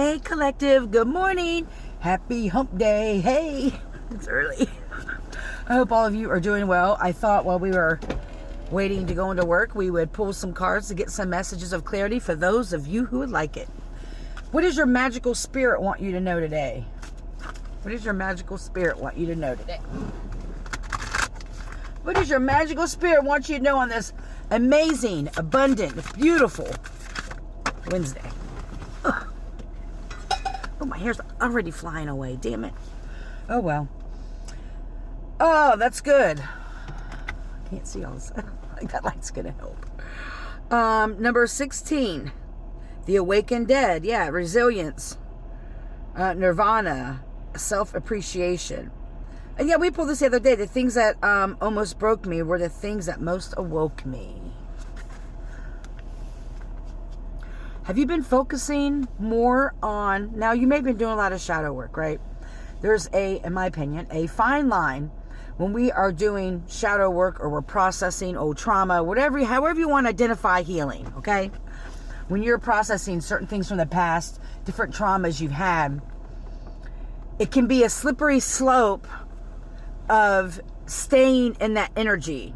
Hey collective, good morning. Happy hump day. Hey, it's early. I hope all of you are doing well. I thought while we were waiting to go into work, we would pull some cards to get some messages of clarity for those of you who would like it. What does your magical spirit want you to know today? What does your magical spirit want you to know today? What does your magical spirit want you to know on this amazing, abundant, beautiful Wednesday? Ugh. Oh, my hair's already flying away. Damn it. Oh, well. Oh, that's good. Can't see all this. Like that light's going to help. Number 16. The awakened dead. Yeah, resilience. Nirvana. Self-appreciation. And yeah, we pulled this the other day. The things that almost broke me were the things that most awoke me. Have you been focusing more on... Now, you may have been doing a lot of shadow work, right? There's in my opinion, a fine line when we are doing shadow work or we're processing old trauma, however you want to identify healing, okay? When you're processing certain things from the past, different traumas you've had, it can be a slippery slope of staying in that energy.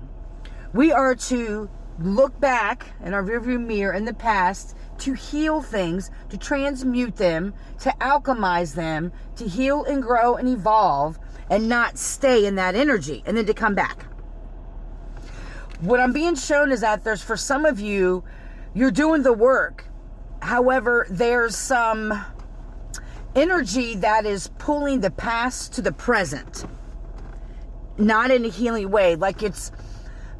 We are to look back in our rearview mirror in the past to heal things, to transmute them, to alchemize them, to heal and grow and evolve, and not stay in that energy, and then to come back. What I'm being shown is that there's, for some of you, you're doing the work. However, there's some energy that is pulling the past to the present. Not in a healing way. Like it's,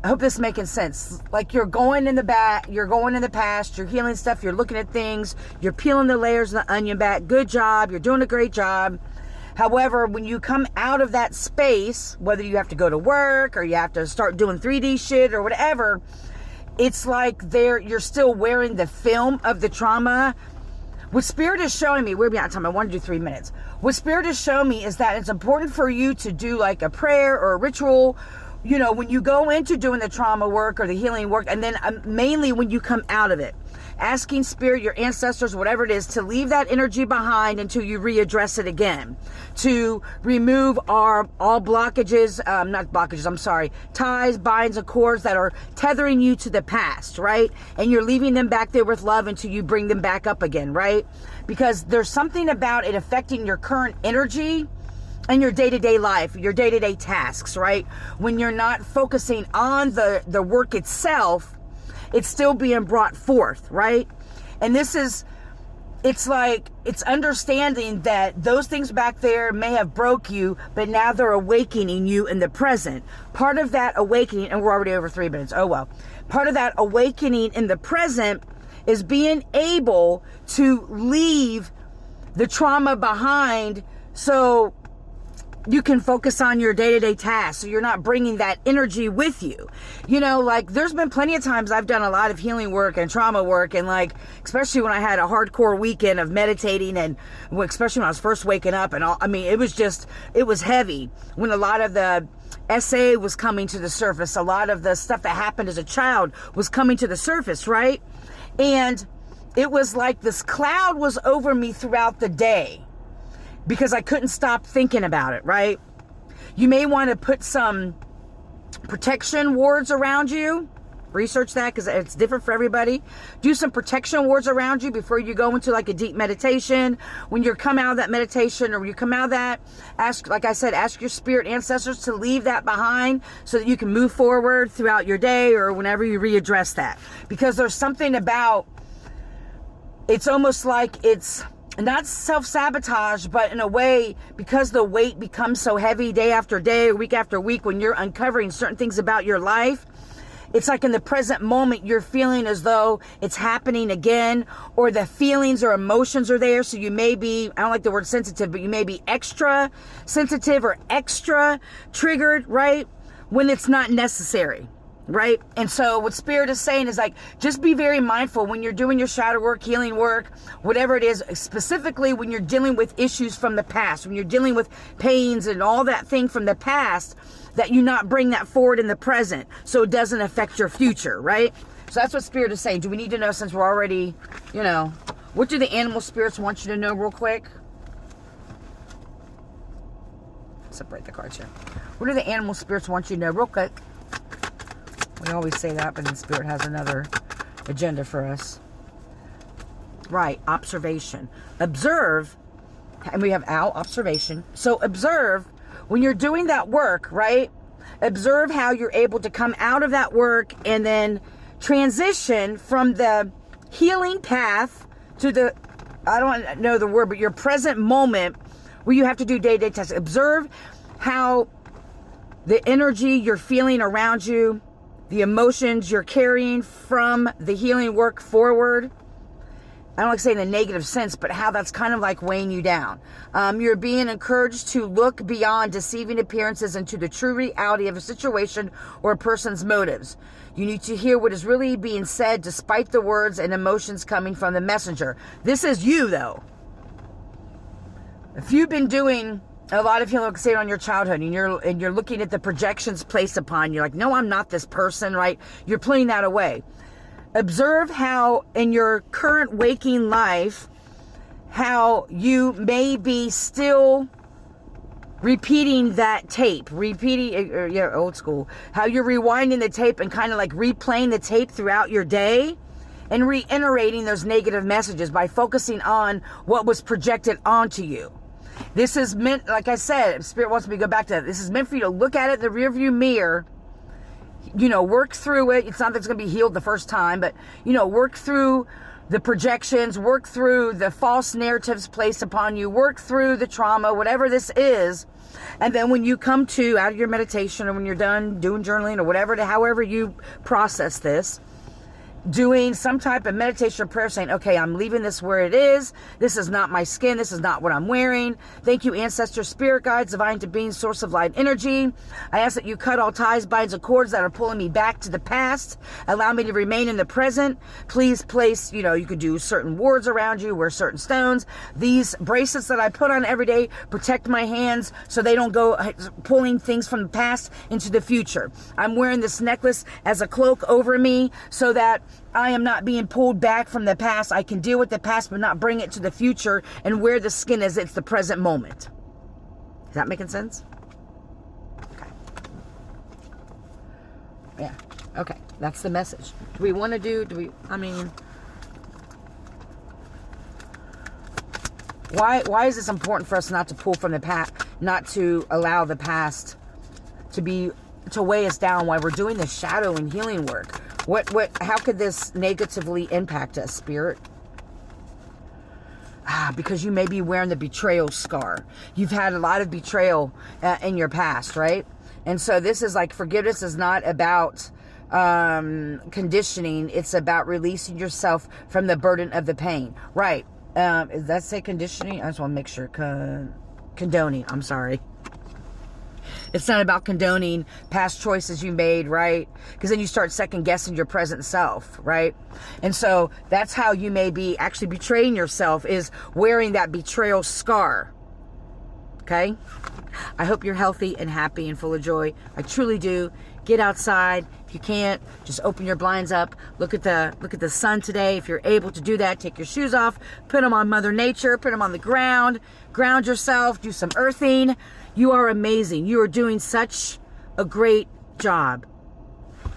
I hope this is making sense. Like you're going in the back, you're going in the past, you're healing stuff, you're looking at things, you're peeling the layers of the onion back. Good job. You're doing a great job. However, when you come out of that space, whether you have to go to work or you have to start doing 3D shit or whatever, it's like you're still wearing the film of the trauma. What Spirit is showing me, we're beyond time, I want to do 3 minutes. What Spirit is showing me is that it's important for you to do like a prayer or a ritual, you know, when you go into doing the trauma work or the healing work, and then mainly when you come out of it. Asking Spirit, your ancestors, whatever it is, to leave that energy behind until you readdress it again. To remove all blockages, ties, binds, and cords that are tethering you to the past, right? And you're leaving them back there with love until you bring them back up again, right? Because there's something about it affecting your current energy and your day-to-day life, your day-to-day tasks, right? When you're not focusing on the work itself, it's still being brought forth, right? And it's like, it's understanding that those things back there may have broke you, but now they're awakening you in the present. Part of that awakening, and we're already over 3 minutes, oh well. Part of that awakening in the present is being able to leave the trauma behind so you can focus on your day-to-day tasks, so you're not bringing that energy with you. You know, like there's been plenty of times I've done a lot of healing work and trauma work, and like, especially when I had a hardcore weekend of meditating, and especially when I was first waking up and all, I mean, it was heavy when a lot of the SA was coming to the surface. A lot of the stuff that happened as a child was coming to the surface, right? And it was like this cloud was over me throughout the day, because I couldn't stop thinking about it, right? You may want to put some protection wards around you. Research that because it's different for everybody. Do some protection wards around you before you go into like a deep meditation. When you come out of that meditation or you come out of that, ask your spirit ancestors to leave that behind so that you can move forward throughout your day or whenever you readdress that. Because there's something about, it's almost like it's not self-sabotage, but in a way, because the weight becomes so heavy day after day, week after week, when you're uncovering certain things about your life, it's like in the present moment, you're feeling as though it's happening again, or the feelings or emotions are there. So you may be, I don't like the word sensitive, but you may be extra sensitive or extra triggered, right? When it's not necessary. Right? And so what Spirit is saying is like, just be very mindful when you're doing your shadow work, healing work, whatever it is, specifically when you're dealing with issues from the past, when you're dealing with pains and all that thing from the past, that you not bring that forward in the present so it doesn't affect your future, right? So that's what Spirit is saying. Do we need to know, since we're already, What do the animal spirits want you to know real quick? Separate the cards here. What do the animal spirits want you to know real quick? We always say that, but then Spirit has another agenda for us. Right, observation. Observe, and we have observation. So observe when you're doing that work, right? Observe how you're able to come out of that work and then transition from the healing path to the, I don't know the word, but your present moment where you have to do day-to-day tasks. Observe how the energy you're feeling around you, the emotions you're carrying from the healing work forward. I don't like saying in a negative sense, but how that's kind of like weighing you down. You're being encouraged to look beyond deceiving appearances into the true reality of a situation or a person's motives. You need to hear what is really being said despite the words and emotions coming from the messenger. This is you, though. If you've been doing a lot of healing, say on your childhood, and you're looking at the projections placed upon you, like, no, I'm not this person, right? You're putting that away. Observe how in your current waking life, how you may be still repeating that tape, old school, how you're rewinding the tape and kind of like replaying the tape throughout your day and reiterating those negative messages by focusing on what was projected onto you. This is meant, like I said, Spirit wants me to go back to that. This is meant for you to look at it in the rearview mirror, work through it. It's not that it's going to be healed the first time, but, work through the projections, work through the false narratives placed upon you, work through the trauma, whatever this is. And then when you come to, out of your meditation, or when you're done doing journaling or whatever, however you process this, doing some type of meditation or prayer saying, okay, I'm leaving this where it is. This is not my skin. This is not what I'm wearing. Thank you, ancestors, spirit guides, divine to being, source of light energy. I ask that you cut all ties, binds, and cords that are pulling me back to the past. Allow me to remain in the present. Please place, you could do certain wards around you, wear certain stones. These bracelets that I put on every day protect my hands so they don't go pulling things from the past into the future. I'm wearing this necklace as a cloak over me so that I am not being pulled back from the past. I can deal with the past, but not bring it to the future. And where the skin is, it's the present moment. Is that making sense? Okay. Yeah. Okay. That's the message. Do we want to why is this important for us not to pull from the past, not to allow the past to weigh us down while we're doing the shadow and healing work? How could this negatively impact us, Spirit? Because you may be wearing the betrayal scar. You've had a lot of betrayal in your past, right? And so this is like, forgiveness is not about conditioning. It's about releasing yourself from the burden of the pain. Right. Does that say conditioning? I just want to make sure. Condoning. I'm sorry. It's not about condoning past choices you made, right? Because then you start second guessing your present self, right? And so that's how you may be actually betraying yourself, is wearing that betrayal scar. Okay? I hope you're healthy and happy and full of joy. I truly do. Get outside. If you can't, just open your blinds up. Look at the sun today. If you're able to do that, take your shoes off, put them on Mother Nature, put them on the ground, ground yourself, do some earthing. You are amazing. You are doing such a great job.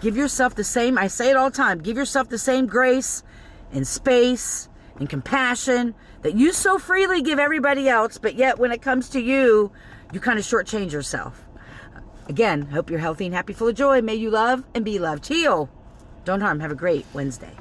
Give yourself the same, I say it all the time, give yourself the same grace and space and compassion that you so freely give everybody else, but yet when it comes to you, you kind of shortchange yourself. Again, hope you're healthy and happy, full of joy. May you love and be loved. Heal. Don't harm. Have a great Wednesday.